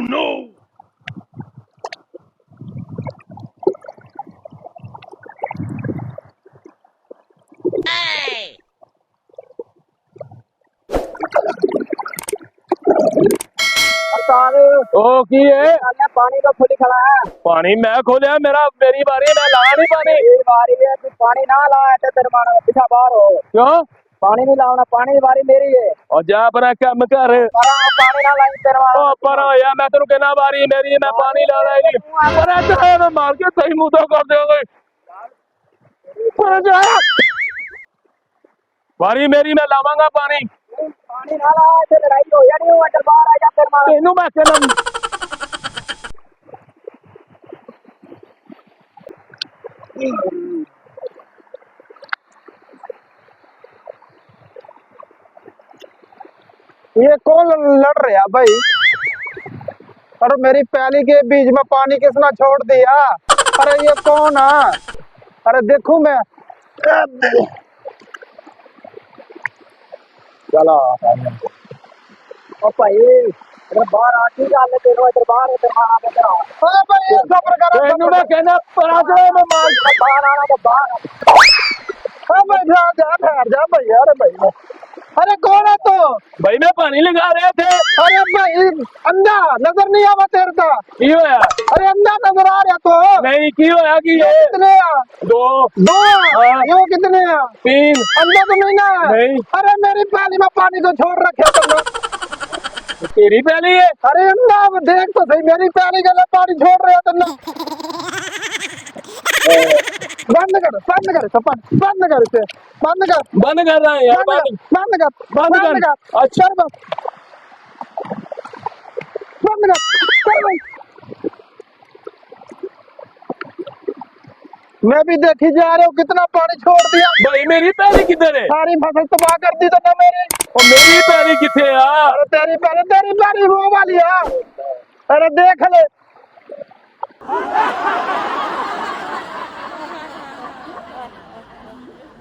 no! ओ की है पानी तो खुद खड़ा है। पानी मैं खोलिया मेरी बारी मैं ला नहीं पानी मेरी बारी है, तू पानी ना लाया तो तेरे मानो पीछा बाहर हो। क्यों पानी नहीं लाना, पानी की बारी मेरी है। और जा अपना काम कर पानी ना लाई तेरे मानो। ओ पर यार मैं तेरे कहना बारी मेरी मैं पानी लाना ही नहीं पर तो मार के सही मुंह तो कर दोगे पर जा बारी मेरी मैं लावांगा पानी पानी ना लाया तो लड़ाई हो या नहीं हो, अंदर बाहर आ जा तेरे मानो। तेनू मैं कहना ये कौन लड़ रहा भाई? अरे मेरी पैली के बीच में पानी किसने छोड़ दिया? अरे ये कौन है? अरे देखू मैं। चला ओ भाई अरे बाहर आ की गल तेरे इधर बाहर है तेरे मानो के तेरा। अरे भाई ये सब्र करो, तेनू सब्र मैं कहना पर मैं मार करो। बाहर आना तो बाहर। अरे भाई ठहर जा भाई। अरे भाई अरे कौन है तू? भाई मैं पानी लगा रहे थे अरे भाई अंधा नजर नहीं आवा तेरे का? की होया अरे अंधा नजर आ रहा तो? नहीं की होया कि ये ये कितने हैं? दो दो हाँ। ये कितने हैं? तीन अंधा तो नहीं ना? नहीं अरे मेरी पैली में पानी को छोड़ रखे तुमने। तेरी पहली है अरे अंधा देख तो सही, मेरी पैली के लिए पानी छोड़ रहे हो तुमने। बंद कर सपन, बंद कर इसे, बंद कर, बंद कर रहा है यार बंद कर, बंद बंद कर कर, अच्छा कर बस, बंद कर बस। मैं भी देखी जा रहा हूँ कितना पानी छोड़ दिया। भाई मेरी पहली किधर है सारी फसल तबाह कर दी तो मेरी। और मेरी पहली किथे यार अरे तेरी पहली वो वाली है। अरे देख ले।